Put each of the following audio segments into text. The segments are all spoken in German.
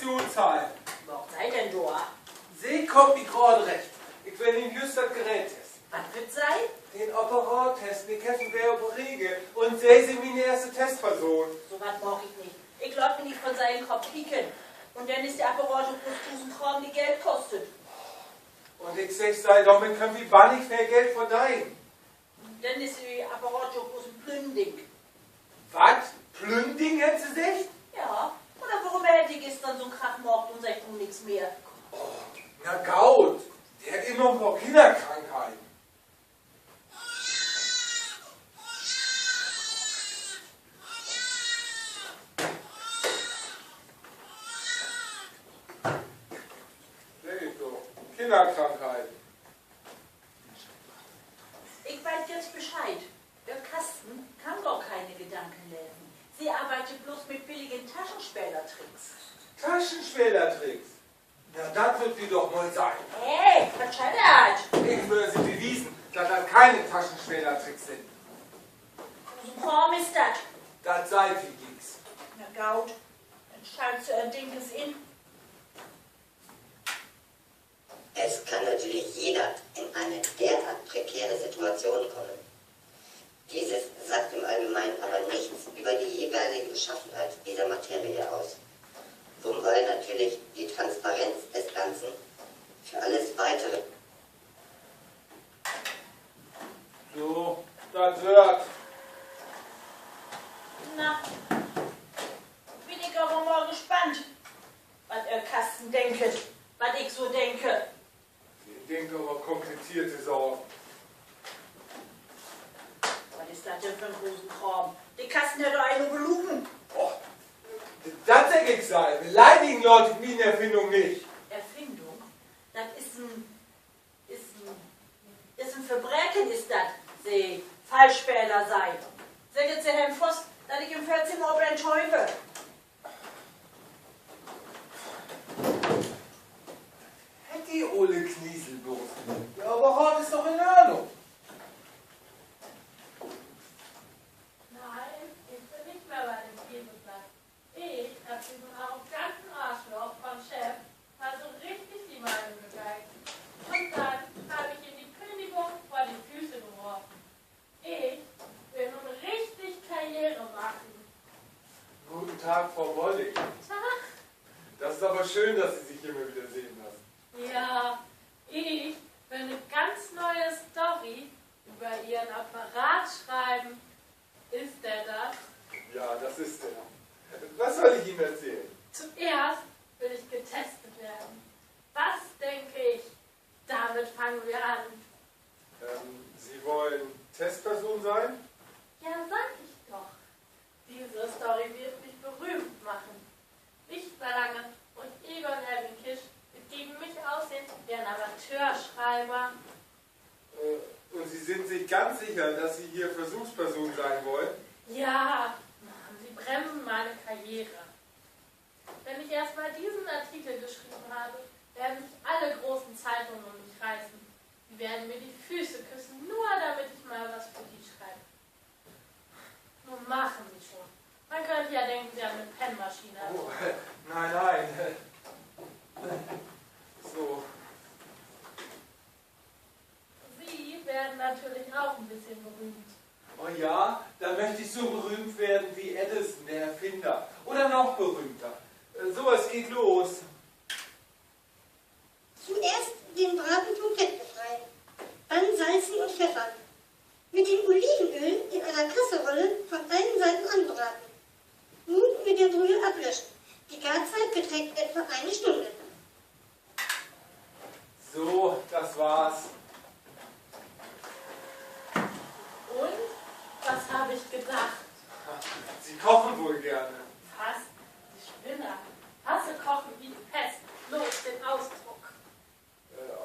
Pension zahlen. Was sei denn da? Sie kommt mir gerade recht. Ich will Ihnen just das Gerät testen. Was wird sein? Den Apparat testen, die Käfen wäre Regel. Und Sie sind meine erste Testperson. So was brauch ich nicht. Ich glaub mir nicht von seinen Kopf pieken. Und dann ist der Apparat bloß 1000 Kram, die Geld kostet. Und ich sag, damit können wir bannig mehr Geld verdienen. Dann ist der Apparat bloß ein Plünding. Was? Plünding, hätten Sie sich? Ja. Oder warum hätte ich gestern so einen Krach gemacht und sagt nun nichts mehr? Oh, na Gaut, der hat immer ein paar Kinderkrankheiten. Seht doch, Kinderkrankheiten. Ich weiß jetzt Bescheid. Der Kasten kann doch keine Gedankenläden. Sie arbeitet bloß mit billigen Taschenspielertricks. Taschenspielertricks? Na, das wird sie doch mal sein. Hey, verscheidert! Ich würde Sie bewiesen, dass das keine Taschenspielertricks sind. So Kram ist das. Das seid wie nix. Na Gaut, dann schaltst du ein Dinkes in. Es kann natürlich jeder in eine derart prekäre Situation kommen. Dieses sagt im Allgemeinen aber nichts über die jeweilige Beschaffenheit dieser Materie aus. Wobei natürlich die Transparenz des Ganzen für alles Weitere. So, das hört. Na, bin ich aber mal gespannt, was der Kasten denket, was ich so denke. Ich denke aber komplizierte Sorgen. Was ist das denn für ein Rosenkram? Der Kasten hat doch eine belogen. Oh, das denke ich sei. Beleidigen Leute wie eine Erfindung nicht. Erfindung? Das ist ein Verbrechen, ist das. Sie Falschspieler sei. Sagt jetzt der Herrn Voss, dass ich im 14 Uhr enttäube. Hätte die Ole Kniesel bloß. Der Apparat ist doch in Ordnung. Nein, ich bin nicht mehr bei dem Käseblatt. Ich hab diesem arroganten Arschloch vom Chef mal so richtig die Meinung gegeigt. Und dann habe ich ihm die Kündigung vor die Füße geworfen. Ich will nun richtig Karriere machen. Guten Tag, Frau Wollig. Tag. Das ist aber schön, dass Sie sich hier mal wieder sehen lassen. Ja, ich will eine ganz neue Story über Ihren Apparat schreiben. Ist der das? Ja, das ist der. Was soll ich Ihnen erzählen? Zuerst will ich getestet werden. Was denke ich? Damit fangen wir an. Sie wollen Testperson sein? Ja, sag ich doch. Diese Story wird mich berühmt machen. Ich verlange und Egon Erwin Kisch wird gegen mich aussehen wie ein Amateurschreiber. Und Sie sind sich ganz sicher, dass Sie hier Versuchsperson sein wollen? Ja, Mann, Sie bremsen meine Karriere. Wenn ich erst mal diesen Artikel geschrieben habe, werden sich alle großen Zeitungen um mich reißen. Die werden mir die Füße küssen, nur damit ich mal was für die schreibe. Nun machen Sie schon. Man könnte ja denken, Sie haben eine Pennmaschine. Oh, nein. So. Sie werden natürlich auch ein bisschen berühmt. Oh ja, dann möchte ich so berühmt werden wie Edison, der Erfinder. Oder noch berühmter. So, es geht los. Zuerst den Braten vom Fett befreien, dann salzen und pfeffern. Mit dem Olivenöl in einer Kasserolle von allen Seiten anbraten. Nun mit der Brühe ablöschen. Die Garzeit beträgt etwa 1 Stunde. So, das war's. Und? Was habe ich gedacht? Sie kochen wohl gerne. Was? Die Spinner. Hasse kochen wie die Pest. Los, den Ausdruck.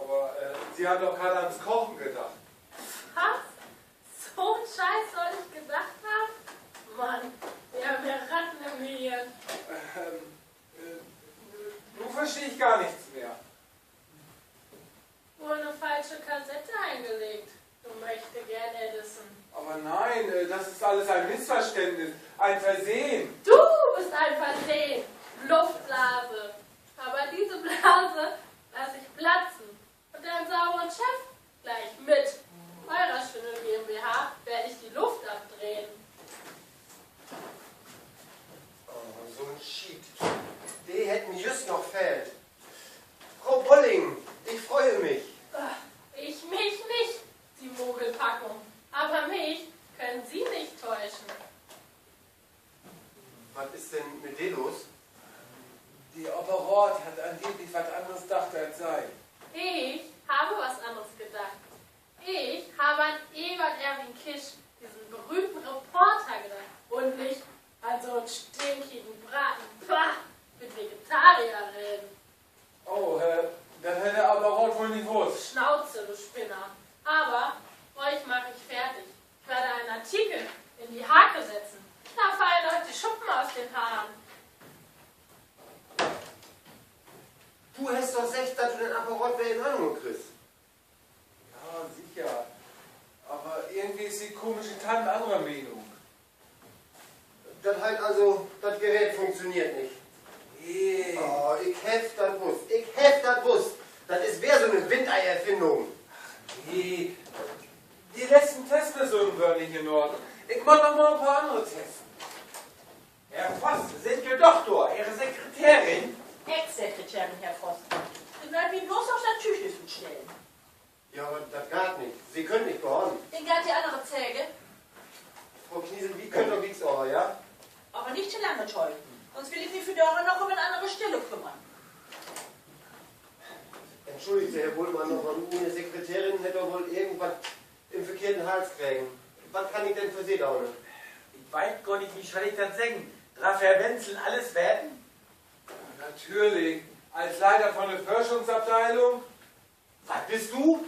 Aber Sie haben doch gerade ans Kochen gedacht. Was? So einen Scheiß soll ich gedacht haben? Mann, wir haben ja Ratten im Gehirn. Nun verstehe ich gar nichts mehr. Wohl eine falsche Kassette eingelegt. Du möchtest gern Edison. Aber nein, das ist alles ein Missverständnis, ein Versehen. Du bist ein Versehen. Luftblase. Aber diese Blase lasse ich platzen und einen sauberen Chef gleich mit. Eurer Schwindel GmbH werde ich die Luft abdrehen. Oh, so ein Schied. Die hätten just noch fehlt. Frau Bolling, ich freue mich. Ich mich nicht, die Mogelpackung. Aber mich können Sie nicht täuschen. Was ist denn mit dir los? Die Apparat hat angeblich was anderes gedacht als sei. Ich habe was anderes gedacht. Ich habe an Ebert Erwin Kisch, diesen berühmten Reporter, gedacht. Und nicht an so einen stinkigen Braten. Pah, mit Vegetarierin. Oh, dann hätte der Apparat wohl nicht gewusst. Schnauze, du Spinner. Aber euch mache ich fertig. Ich werde einen Artikel in die Hake setzen. Da fallen euch die Schuppen aus den Haaren. Du hast doch gesagt, dass du den Apparat wieder in Ordnung kriegst. Ja, sicher. Aber irgendwie ist die komische Tante anderer Meinung. Das halt also, das Gerät funktioniert nicht. Nee. Oh, ich hef das wusst. Ich hef das wusst. Das ist wer so eine Windeierfindung. Nee. Die letzten Testversuche waren nicht in Ordnung. Ich mach noch mal ein paar andere testen. Herr Voss, sind Ihr Doktor, Ihre Sekretärin? Ex-Sekretärin, Herr Voss. Sie werden mich bloß auf der Türschlüssel stellen. Ja, aber das geht nicht. Sie können nicht behauen. Den geht die andere Zäge, Frau Kniesel, wie könnt ihr wieg's auch, ja? aber nicht zu lange toll. Sonst will ich mich für Dora noch um eine andere Stelle kümmern. Entschuldigt Sie, Herr Bullmann, noch eine Sekretärin hätte doch wohl irgendwas im verkehrten Hals kriegen. Was kann ich denn für Sie dauern? Ich weiß gar nicht, wie soll ich das sagen? Darf Herr Wenzel alles werden? Natürlich. Als Leiter von der Forschungsabteilung. Was bist du?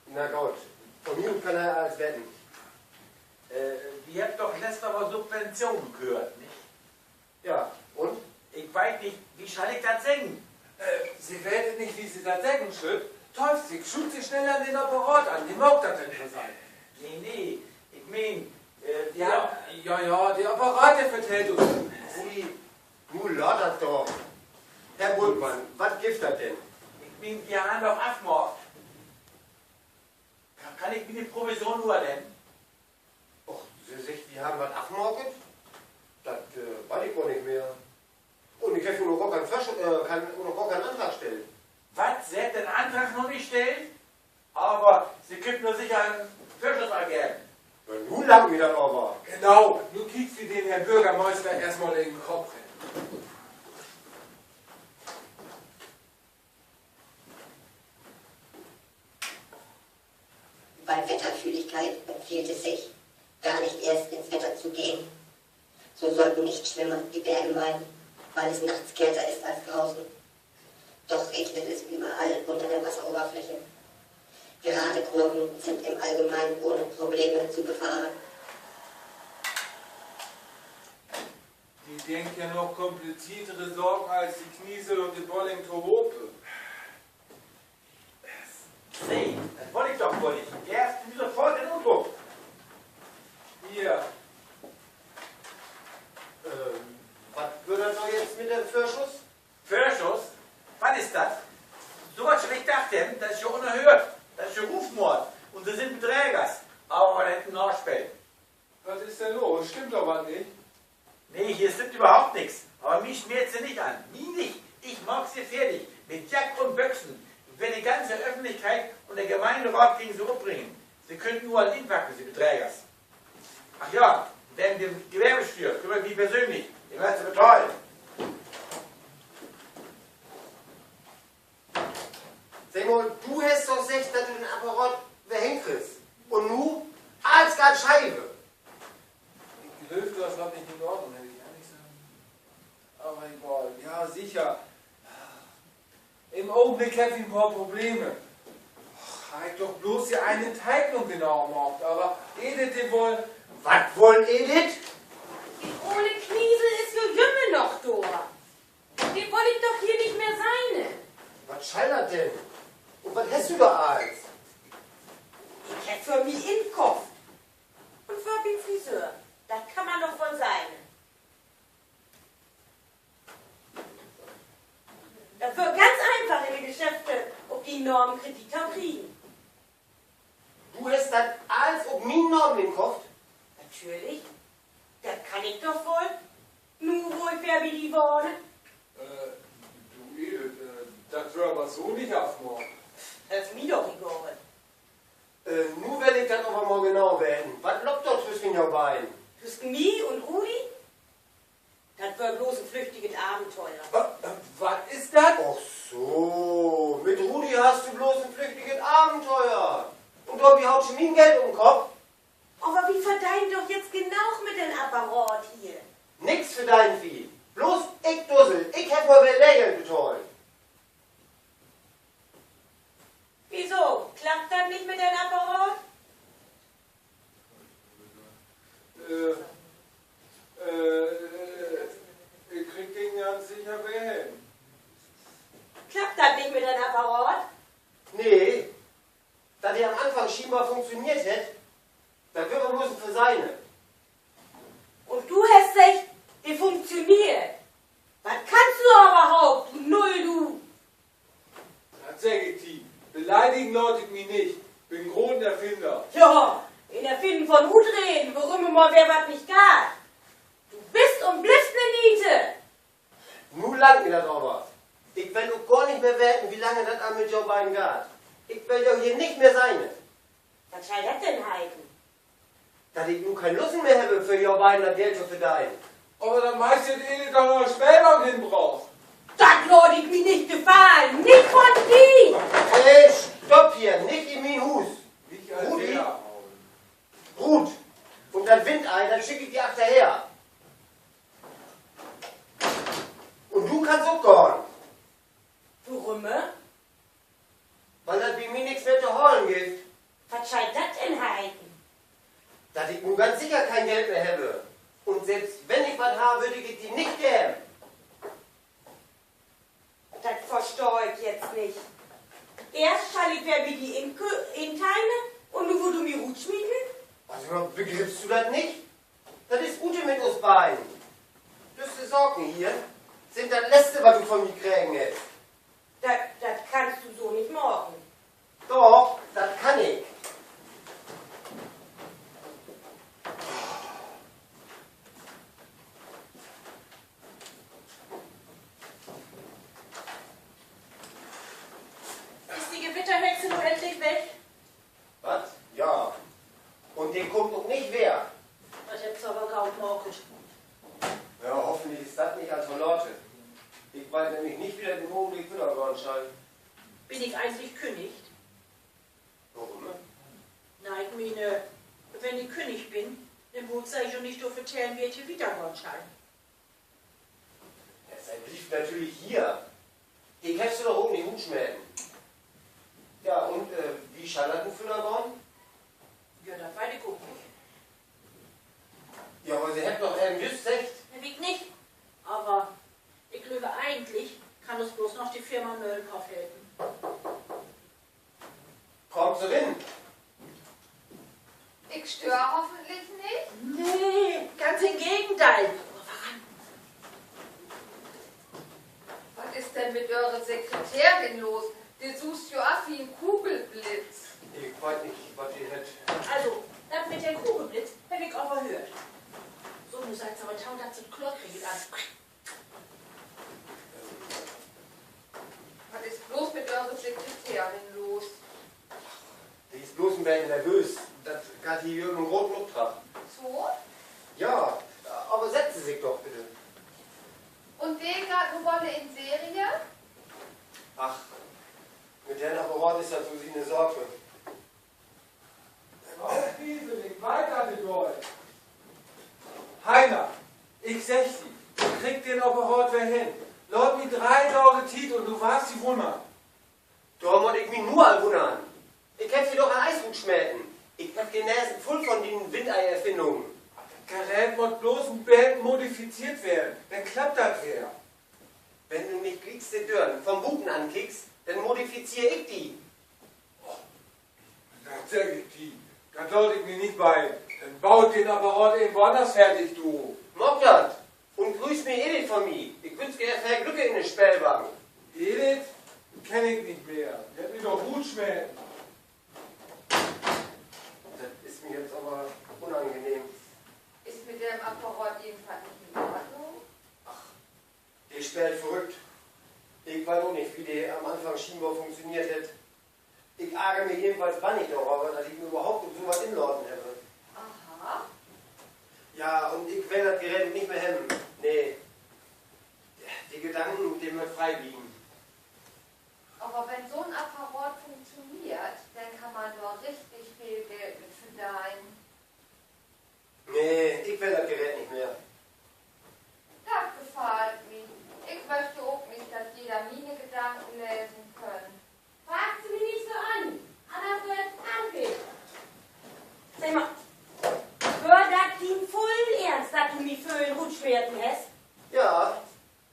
Na Gott, von mir kann er alles wetten. Ihr habt doch letztes Mal über Subventionen gehört, nicht? Ja, und? Ich weiß nicht, wie soll ich das sagen? Sie werdet nicht, wie Sie das sagen, Schritt. Teufel, Sie schult sich schnell an den Apparat an. Die mag das denn nicht sein. Nee, ich meine, Ja, die Apparate vertellt uns. Sie, nun lautert doch. Herr Bullmann, was gibt das denn? ich meine, wir haben doch abgemacht. Kann ich mir die Provision nur nennen? Och, Sie sagt, wir haben was abgemorket? Das weiß ich gar nicht mehr. Und ich hätte noch gar keinen Antrag stellen. Was? Sie hat den Antrag noch nicht gestellt? Aber Sie könnten nur sicher einen Vorschuss ergeben. Ja, nun lang wieder aber. Genau. Nun kriegst du den Herrn Bürgermeister erstmal in den Kopf hin. Bei Wetterfühligkeit empfiehlt es sich, gar nicht erst ins Wetter zu gehen. So sollten nicht Schwimmer die Berge meiden, weil es nachts kälter ist als draußen. Doch regnet es überall unter der Wasseroberfläche. Gerade Kurven sind im Allgemeinen ohne Probleme zu befahren. Die denkt ja noch kompliziertere Sorgen als die Kniesel und die Bolling-Torope. Nee, das wollte ich doch wohl nicht. Der ist mir sofort in Unruhe. Hier. Was wird das noch jetzt mit dem Vorschuss? Vorschuss? Was ist das? So was schon ich dachte, das ist ja unerhört. Das ist ja Rufmord. Und Sie sind Beträgers. Aber man hätte nachspielen. Was ist denn los? Stimmt doch was nicht. Nee, hier stimmt überhaupt nichts. Aber mich schmiert sie nicht an. Mich nicht. Ich mag sie fertig. Mit Jack und Büchsen. Ich werde die ganze Öffentlichkeit und der Gemeinderat gegen sie umbringen. Sie könnten nur an ihn packen, Sie Beträgers. Ach ja, wegen dem Gewerbesteuer kümmere ich mich persönlich. Den werden Sie betreuen. Sag mal, du hast doch gesagt, dass du den Apparat wer hinkriegst. Und nu? Als ganz Scheibe. Ich glaube, du hast was nicht in Ordnung, hätte ich ehrlich sagen. Aber egal. Ja, sicher. Im Augenblick habe ich ein paar Probleme. Halt doch bloß die eine Enteignung genau gemacht. Aber Edith, die wollen... Was wollen Edith? Die Ole Kniesel ist so jümmel noch da. Die wollte ich doch hier nicht mehr sein. Was schallert denn? Und was hast du da als? Ich hätte für mich in den Kopf. Und für den Friseur. Das kann man doch wohl sein. das alles auf meinen Namen im Kopf? Natürlich. Das kann ich doch wohl. Nur wo ich wer wie die Worte. Du Edith, das wird aber so nicht aufmachen. Das ist mir doch egal. Nur will ich das aber mal genau werden. Was lobt dort zwischen den beiden? Zwischen mir und Rudi? Das war bloß ein flüchtiges Abenteuer. Was ist das? Ach so, mit Rudi hast du bloß ein flüchtiges Abenteuer. Und Dobby haut schon mein Geld um den Kopf. Aber wie verdient doch jetzt genau mit dem Apparat hier? Nix für dein Vieh. Bloß ich Dussel, ich hätt mal wer Lägeln betreut. Wieso? Klappt das nicht mit dem Apparat? Ich krieg den ganz sicher weg. Klappt das nicht mit dem Apparat? Nee, da der am Anfang scheinbar funktioniert hätte, dann wird man bloß für seine. Und du hast gesagt, die funktioniert. Was kannst du überhaupt, du Null, du? Das sag ich dir. Beleidigen Leute mich nicht. Bin großen Erfinder. Ja, in Erfinden von Hut reden, worum immer wer was nicht gab. Du bist und bliebst ne Niete. Nun langt mir das aber. Ich will auch gar nicht mehr werten, wie lange das an mit Joe Biden geht. Ich will ja hier nicht mehr sein. Was soll das denn heißen? Dass ich nun keine Lust mehr habe für Joe Biden das Geld zu verdienen. Aber dann meist ihr Edith doch noch Spätbank hinbraucht. Das würde ich mir nicht gefallen. Nicht von dir. Hey, stopp hier, nicht in mein Hus. Nicht als Rudi? der. Gut. Und das Windei, dann schicke ich die achterher. Und du kannst auch gehen. Warum? Weil das bei mir nichts mehr zu holen gibt. Was soll das denn heißen? Dass ich nun ganz sicher kein Geld mehr habe. Und selbst wenn ich was habe, würde ich die nicht geben. Das verstehe ich jetzt nicht. Erst schall ich wer wie die Interne und nun wo du mir Hut schmieden? Also begriffst du das nicht? Das ist Gute mit uns beiden. Düste Sorgen hier sind das Letzte, was du von mir kriegen hast. Das kannst du so nicht machen. Doch, das kann ich. Ist die Gewitterhexe nun endlich weg? Was? Ja. Und den kommt noch nicht wer. Das hätt's aber kaum morgen. Ja, hoffentlich ist das nicht als Verlotte. Ich weiß nämlich nicht, wie der im Augenblick wieder geworden scheint. Bin ich eigentlich kündigt? Warum? Ne? Nein, ich meine, wenn ich König bin, dann muss ich schon nicht so vertellen, wie ich hier wieder scheint. Ja, sein Brief natürlich hier. Den kannst du doch oben in den Hut schmelzen. Ja, und wie Scharlatenfüller geworden? Ja, das weiß ich auch nicht. Ja, aber sie hätten doch just recht. Herr Wieg nicht, aber ich glaube eigentlich kann es bloß noch die Firma Möllenhoff helfen. Kommt sie hin. Ich störe hoffentlich nicht. Nee, ganz im Gegenteil. Was ist denn mit eurer Sekretärin los? Die suchst ja auch wie ein Kugelblitz. Ich weiß nicht, was ihr hättet. Also, das mit dem Kugelblitz habe ich auch verhört. So, du sagst aber taut das zum Klor kriegt an. Was ist bloß mit eurer Sekretärin los? Die ist bloß ein bisschen nervös. Das hat die Jürgen einen roten Look drauf. So? Ja, aber setzen Sie sich doch bitte. Und die gerade eine Rolle in Serie? Ach, mit der Apparat ist das für Sie eine Sorge. Auf Gieselig, weiter mit euch. Heiner, ich sag dir, du kriegst den Apparat wer hin. Laut mir 3 Tage Tiet und du warst die Wunder. Da muss ich mich nur an wundern. Ich hätte sie doch an Eishut schmelzen. Ich hab den Näsen voll von den Windeierfindungen. Das Gerät muss bloß ein bisschen modifiziert werden. Dann klappt das wieder. Wenn du mich kriegst, die Dörren vom Buten ankickst, dann modifiziere ich die. Das sag ich dir. Das sollte ich mir nicht bei. Dann baut den Apparat irgendwo anders fertig, du. Mock das. Und grüß mir Edith von mir. Ich wünsche dir viel Glück in den Spellwagen. Edith? Kenn ich nicht mehr. Die hat mir doch Hut schmelzen. Anfang Schienbau funktioniert hätte. Ich ärgere mich jedenfalls wann nicht darüber, dass ich mir überhaupt so was in Lorden hätte. Aha. Ja, und ich will das Gerät nicht mehr hemmen. Nee. Die Gedanken, die mir frei liegen. Aber wenn so ein Apparat funktioniert, dann kann man doch richtig viel Geld mit verdienen. Nee, ich will das Gerät nicht mehr. Das gefällt mir. Ich möchte auch nicht, dass jeder meine Gedanken lesen kann. Fragt sie mich nicht so an. Anna wird angeht. Sag mal, hör das ihm voll ernst, dass du mich für einen Rutschwerten hast? Ja,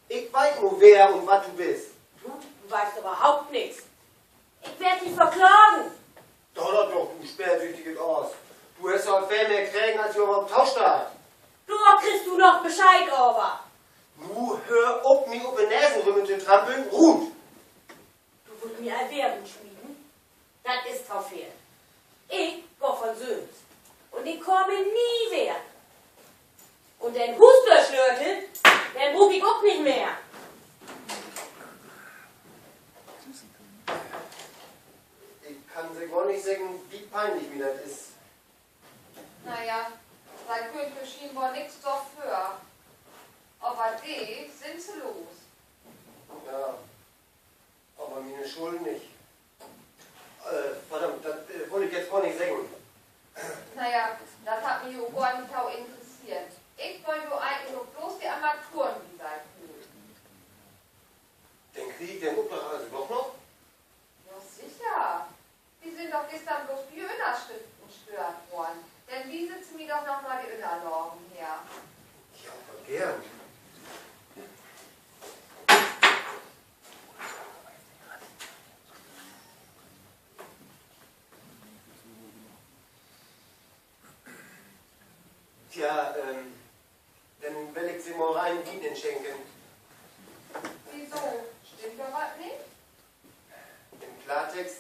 ich weiß nur, wer und was du bist. Du weißt überhaupt nichts. Ich werde dich verklagen. Donner doch, du sperrsüchtiges Aus. Du hast doch viel mehr kriegen, als du überhaupt tauscht hast. Du kriegst du noch Bescheid, aber. Nu hör auf, mich auf die Nasenrümmel zu trampeln, ruht. Du willst mir ein Werbung schmieden? Das ist drauf her. Ich war von Söhns. Und ich komme nie wieder. Und den Husterschlörtel, den brauch ich auch nicht mehr. Ich kann dir gar nicht sagen, wie peinlich mir das ist. Naja, da könnt ihr scheinbar nichts dafür. Aber die sind sie los. Ja, aber meine Schuld nicht. Verdammt, das wollte ich jetzt gar nicht sagen. Naja, das hat mich auch gar nicht auch interessiert. Ich wollte nur eigentlich nur bloß die Armaturen wieder holen. Den Krieg, den Uppler also doch noch? Ja, sicher. Die sind doch gestern bloß die Innerstiften gestört worden. Denn wie sitzen mir doch noch mal die Innerlorgen her? Ja, aber gern. Tja, dann will ich sie mal rein Wien schenken. Wieso? Stimmt doch was nicht? Im Klartext,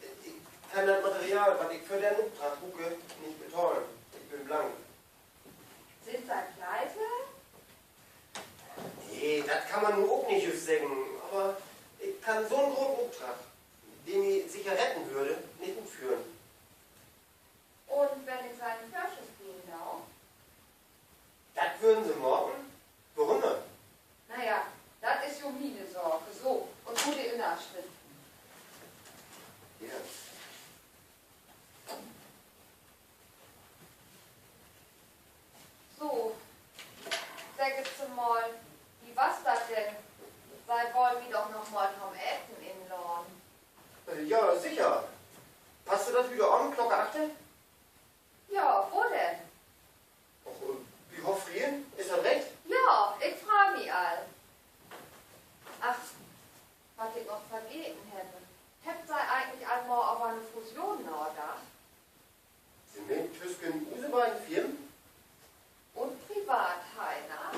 ich kann das Material, was ich für den Auftrag gucke, nicht beteuern. Ich bin blank. Sind sie pleite? Nee, das kann man nur auch nicht just sagen. Aber ich kann so einen großen Auftrag, den ich sicher retten würde, nicht umführen. Und wenn ich seinen Vorschuss gehen darf? Das würden sie morgen. Warum denn? Naja, das ist ja meine Sorge. So, und gute Innerschriften. Ja. So, sag jetzt mal, wie war's das denn? Sei wollen wir doch noch mal vom Essen in Laden. Ja, sicher. Passt du das wieder an, Glocke 8? Ja, wo denn? Och, wie hoffrieren? Ist das recht? Ja, ich frage mich all. Ach, was ich noch vergeben hätte. Hätte sei eigentlich einmal aber eine Fusion nachgedacht. Sind wir in Tüsken diese beiden Firmen? Und Privatheiner.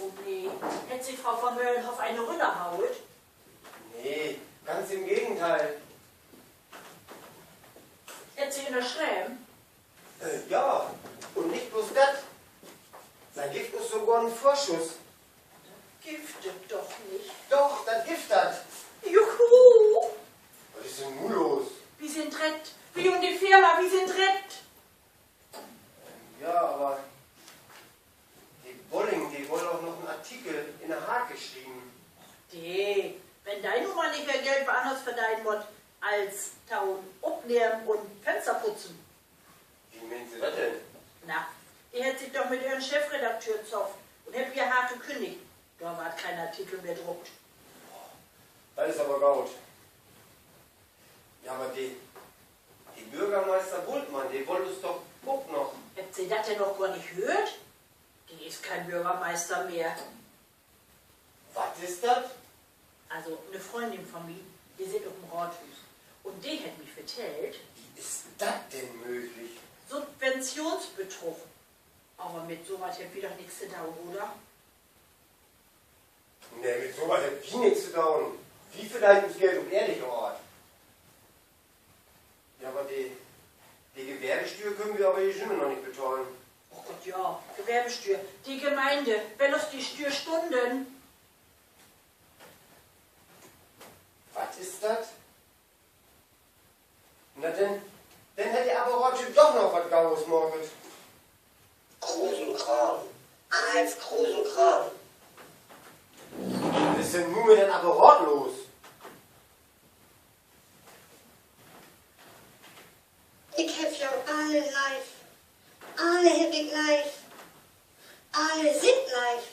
Oh nee, hätte sich Frau von Möllenhoff eine runterhaut? Nee, ganz im Gegenteil. Hätte sie in der Schräm? Ja, und nicht bloß das. Sein Gift ist sogar ein Vorschuss. Giftet doch nicht. Doch, das Gift hat. Juhu! Was ist denn nun los? Wir sind rett. Wie um die Firma, wir sind rett. Ja, aber die Bolling, die wollte auch noch einen Artikel in der Haag geschrieben. Die, wenn dein Nummer nicht mehr Geld woanders verdienen muss, als Tauen, abnehmen und Fenster putzen. Wie meint sie das denn? Na, die hätte sich doch mit ihrem Chefredakteur zofft und hätte ihr hart gekündigt. Da war kein Artikel mehr druckt. Das ist aber gaut. Ja, aber die Bürgermeister Bultmann, die wollte es doch auch noch. Hätte sie das denn noch gar nicht gehört? Die ist kein Bürgermeister mehr. Was ist das? Also eine Freundin von mir, die sind auf dem Rathaus. Und die hat mich vertellt, Wie ist das denn möglich? Subventionsbetrug. Aber mit sowas hätte wir doch nichts getan, oder? Nee, mit sowas hat die nichts zu tun. Wie vielleicht das Geld um ehrliche Ort. Ja, aber die Gewerbesteuer können wir aber hier schon noch nicht bezahlen. Oh Gott, ja, Gewerbesteuer. Die Gemeinde, wenn uns die Steuerstunden. Was ist das? Na denn hätte ich aber heute doch noch was Gaues morgen. Krusenkram. Als Krusenkram. Was ist denn nun mit dem Apparat los? Ich hab ja alle live. Alle hab ich live. Alle sind live.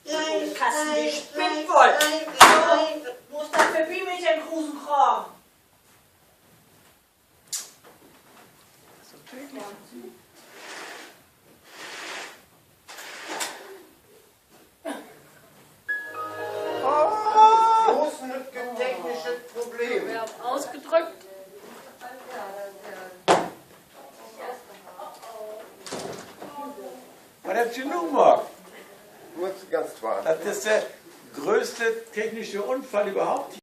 Live, Kasten, die live, spinnt live, wohl. live, live. Wo ist das für wie mit dem Krusenkram? Bloß ein technisches Problem. Wir haben ausgedrückt. Was habt ihr nun gemacht? Nur ganz klar. Das ist der größte technische Unfall überhaupt.